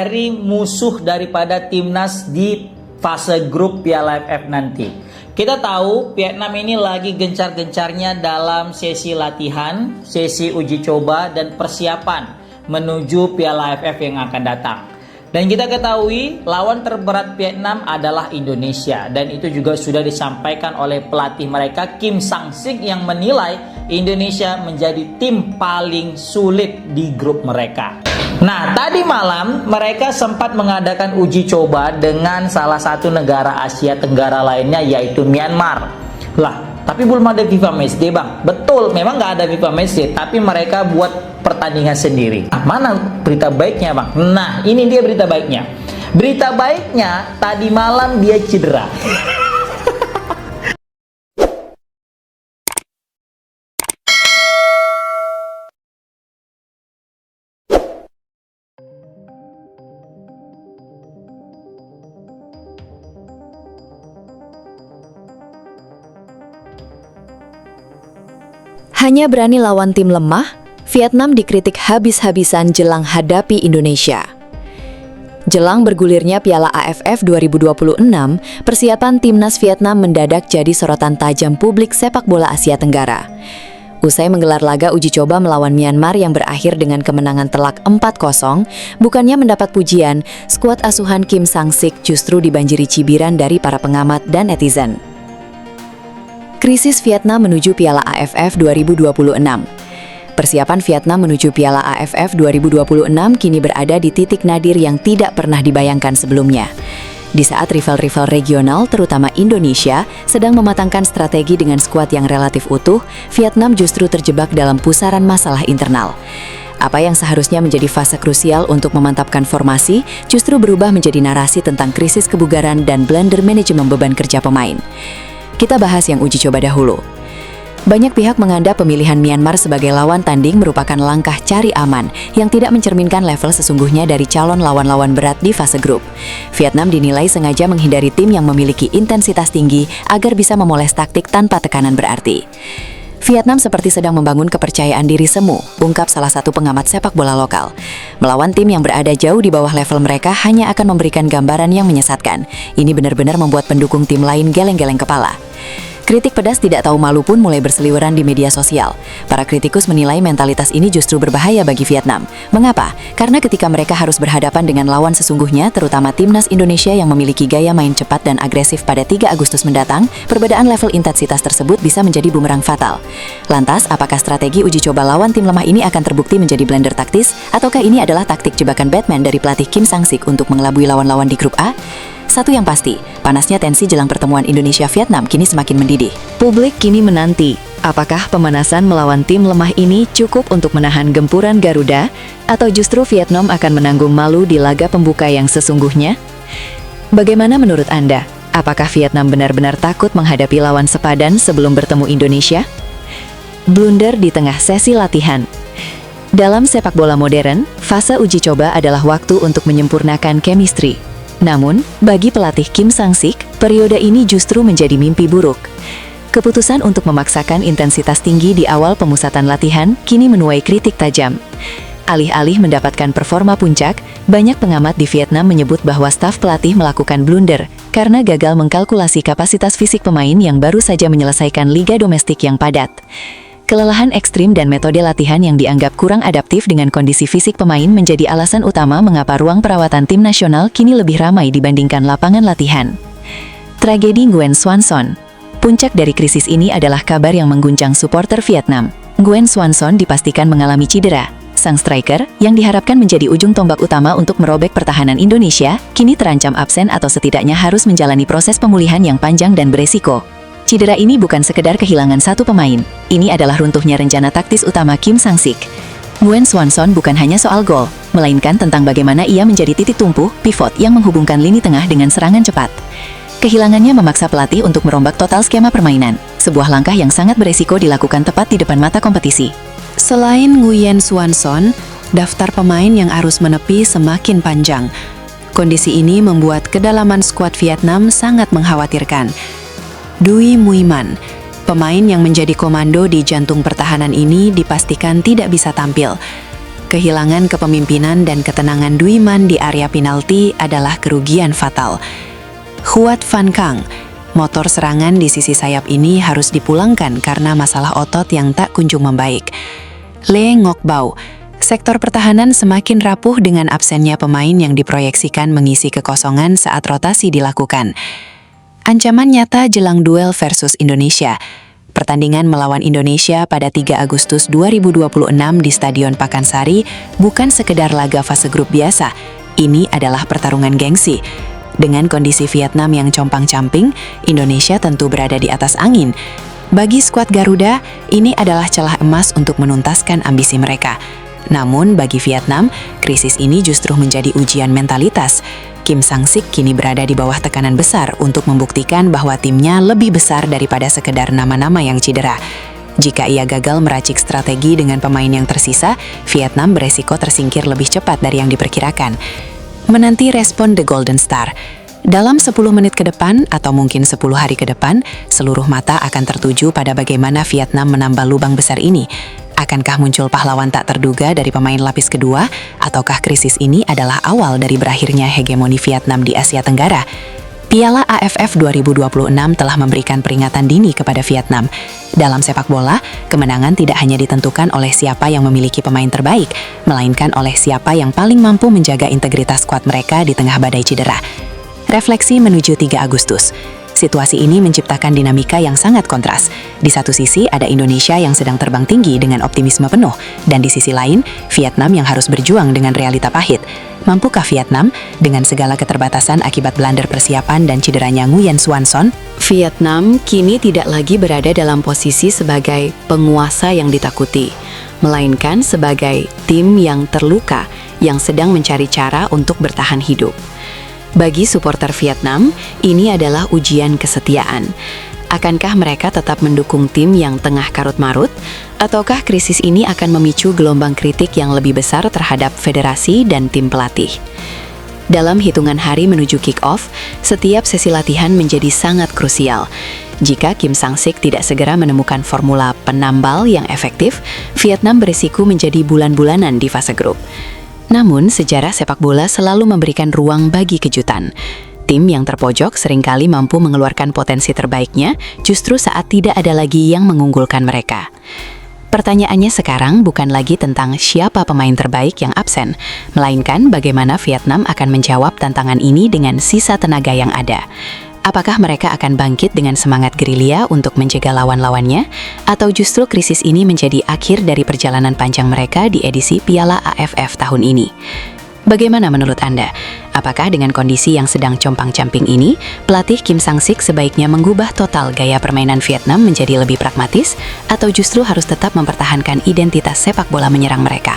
dari musuh daripada timnas di fase grup Piala AFF nanti. Kita tahu Vietnam ini lagi gencar-gencarnya dalam sesi latihan, sesi uji coba dan persiapan menuju Piala AFF yang akan datang. Dan kita ketahui lawan terberat Vietnam adalah Indonesia, dan itu juga sudah disampaikan oleh pelatih mereka Kim Sang-sik yang menilai Indonesia menjadi tim paling sulit di grup mereka. Nah, tadi malam mereka sempat mengadakan uji coba dengan salah satu negara Asia Tenggara lainnya, yaitu Myanmar. Lah, tapi belum ada FIFA Matchday, Bang. Betul, memang nggak ada FIFA Matchday, tapi mereka buat pertandingan sendiri. Nah, mana berita baiknya, Bang? Nah, ini dia berita baiknya. Berita baiknya, tadi malam dia cedera. Hanya berani lawan tim lemah, Vietnam dikritik habis-habisan jelang hadapi Indonesia. Jelang bergulirnya Piala AFF 2026, persiapan timnas Vietnam mendadak jadi sorotan tajam publik sepak bola Asia Tenggara. Usai menggelar laga uji coba melawan Myanmar yang berakhir dengan kemenangan telak 4-0, bukannya mendapat pujian, skuad asuhan Kim Sang-sik justru dibanjiri cibiran dari para pengamat dan netizen. Krisis Vietnam menuju Piala AFF 2026. Persiapan Vietnam menuju Piala AFF 2026 kini berada di titik nadir yang tidak pernah dibayangkan sebelumnya. Di saat rival-rival regional, terutama Indonesia, sedang mematangkan strategi dengan skuad yang relatif utuh, Vietnam justru terjebak dalam pusaran masalah internal. Apa yang seharusnya menjadi fase krusial untuk memantapkan formasi, justru berubah menjadi narasi tentang krisis kebugaran dan blunder manajemen beban kerja pemain. Kita bahas yang uji coba dahulu. Banyak pihak menganggap pemilihan Myanmar sebagai lawan tanding merupakan langkah cari aman yang tidak mencerminkan level sesungguhnya dari calon lawan-lawan berat di fase grup. Vietnam dinilai sengaja menghindari tim yang memiliki intensitas tinggi agar bisa memoles taktik tanpa tekanan berarti. Vietnam seperti sedang membangun kepercayaan diri semu, ungkap salah satu pengamat sepak bola lokal. Melawan tim yang berada jauh di bawah level mereka hanya akan memberikan gambaran yang menyesatkan. Ini benar-benar membuat pendukung tim lain geleng-geleng kepala. Kritik pedas tidak tahu malu pun mulai berseliweran di media sosial. Para kritikus menilai mentalitas ini justru berbahaya bagi Vietnam. Mengapa? Karena ketika mereka harus berhadapan dengan lawan sesungguhnya, terutama timnas Indonesia yang memiliki gaya main cepat dan agresif pada 3 Agustus mendatang, perbedaan level intensitas tersebut bisa menjadi bumerang fatal. Lantas, apakah strategi uji coba lawan tim lemah ini akan terbukti menjadi blunder taktis? Ataukah ini adalah taktik jebakan Batman dari pelatih Kim Sang-sik untuk mengelabui lawan-lawan di grup A? Satu yang pasti, panasnya tensi jelang pertemuan Indonesia-Vietnam kini semakin mendidih. Publik kini menanti, apakah pemanasan melawan tim lemah ini cukup untuk menahan gempuran Garuda, atau justru Vietnam akan menanggung malu di laga pembuka yang sesungguhnya? Bagaimana menurut Anda? Apakah Vietnam benar-benar takut menghadapi lawan sepadan sebelum bertemu Indonesia? Blunder di tengah sesi latihan. Dalam sepak bola modern, fase uji coba adalah waktu untuk menyempurnakan chemistry. Namun, bagi pelatih Kim Sang-sik, periode ini justru menjadi mimpi buruk. Keputusan untuk memaksakan intensitas tinggi di awal pemusatan latihan kini menuai kritik tajam. Alih-alih mendapatkan performa puncak, banyak pengamat di Vietnam menyebut bahwa staf pelatih melakukan blunder karena gagal mengkalkulasi kapasitas fisik pemain yang baru saja menyelesaikan liga domestik yang padat. Kelelahan ekstrim dan metode latihan yang dianggap kurang adaptif dengan kondisi fisik pemain menjadi alasan utama mengapa ruang perawatan tim nasional kini lebih ramai dibandingkan lapangan latihan. Tragedi Nguyen Xuan Son. Puncak dari krisis ini adalah kabar yang mengguncang supporter Vietnam. Nguyen Xuan Son dipastikan mengalami cedera. Sang striker, yang diharapkan menjadi ujung tombak utama untuk merobek pertahanan Indonesia, kini terancam absen atau setidaknya harus menjalani proses pemulihan yang panjang dan beresiko. Cedera ini bukan sekedar kehilangan satu pemain. Ini adalah runtuhnya rencana taktis utama Kim Sang-sik. Nguyen Xuan Son bukan hanya soal gol, melainkan tentang bagaimana ia menjadi titik tumpu, pivot yang menghubungkan lini tengah dengan serangan cepat. Kehilangannya memaksa pelatih untuk merombak total skema permainan, sebuah langkah yang sangat beresiko dilakukan tepat di depan mata kompetisi. Selain Nguyen Xuan Son, daftar pemain yang harus menepi semakin panjang. Kondisi ini membuat kedalaman skuad Vietnam sangat mengkhawatirkan. Duy Muy Man, pemain yang menjadi komando di jantung pertahanan ini dipastikan tidak bisa tampil. kehilangan kepemimpinan dan ketenangan Duy Man di area penalti adalah kerugian fatal. Huat Van Kang, motor serangan di sisi sayap ini harus dipulangkan karena masalah otot yang tak kunjung membaik. Lee Ngoc Bao, sektor pertahanan semakin rapuh dengan absennya pemain yang diproyeksikan mengisi kekosongan saat rotasi dilakukan. Ancaman nyata jelang duel versus Indonesia. Pertandingan melawan Indonesia pada 3 Agustus 2026 di Stadion Pakansari bukan sekedar laga fase grup biasa. Ini adalah pertarungan gengsi. Dengan kondisi Vietnam yang compang-camping, Indonesia tentu berada di atas angin. Bagi skuad Garuda, ini adalah celah emas untuk menuntaskan ambisi mereka. Namun bagi Vietnam, krisis ini justru menjadi ujian mentalitas. Kim Sang-sik kini berada di bawah tekanan besar untuk membuktikan bahwa timnya lebih besar daripada sekedar nama-nama yang cedera. Jika ia gagal meracik strategi dengan pemain yang tersisa, Vietnam beresiko tersingkir lebih cepat dari yang diperkirakan. Menanti respon The Golden Star. Dalam 10 menit ke depan atau mungkin 10 hari ke depan, seluruh mata akan tertuju pada bagaimana Vietnam menambal lubang besar ini. Akankah muncul pahlawan tak terduga dari pemain lapis kedua, ataukah krisis ini adalah awal dari berakhirnya hegemoni Vietnam di Asia Tenggara? Piala AFF 2026 telah memberikan peringatan dini kepada Vietnam. Dalam sepak bola, kemenangan tidak hanya ditentukan oleh siapa yang memiliki pemain terbaik, melainkan oleh siapa yang paling mampu menjaga integritas skuad mereka di tengah badai cedera. Refleksi menuju 3 Agustus. Situasi ini menciptakan dinamika yang sangat kontras. Di satu sisi ada Indonesia yang sedang terbang tinggi dengan optimisme penuh, dan di sisi lain, Vietnam yang harus berjuang dengan realita pahit. Mampukah Vietnam, dengan segala keterbatasan akibat blunder persiapan dan cederanya Nguyen Xuan Son? Vietnam kini tidak lagi berada dalam posisi sebagai penguasa yang ditakuti, melainkan sebagai tim yang terluka yang sedang mencari cara untuk bertahan hidup. Bagi supporter Vietnam, ini adalah ujian kesetiaan. Akankah mereka tetap mendukung tim yang tengah karut-marut? Ataukah krisis ini akan memicu gelombang kritik yang lebih besar terhadap federasi dan tim pelatih? Dalam hitungan hari menuju kick-off, setiap sesi latihan menjadi sangat krusial. Jika Kim Sang-sik tidak segera menemukan formula penambal yang efektif, Vietnam berisiko menjadi bulan-bulanan di fase grup. Namun, sejarah sepak bola selalu memberikan ruang bagi kejutan. Tim yang terpojok seringkali mampu mengeluarkan potensi terbaiknya justru saat tidak ada lagi yang mengunggulkan mereka. Pertanyaannya sekarang bukan lagi tentang siapa pemain terbaik yang absen, melainkan bagaimana Vietnam akan menjawab tantangan ini dengan sisa tenaga yang ada. Apakah mereka akan bangkit dengan semangat gerilya untuk mencegah lawan-lawannya, atau justru krisis ini menjadi akhir dari perjalanan panjang mereka di edisi Piala AFF tahun ini? Bagaimana menurut Anda? Apakah dengan kondisi yang sedang compang-camping ini, pelatih Kim Sang-sik sebaiknya mengubah total gaya permainan Vietnam menjadi lebih pragmatis, atau justru harus tetap mempertahankan identitas sepak bola menyerang mereka?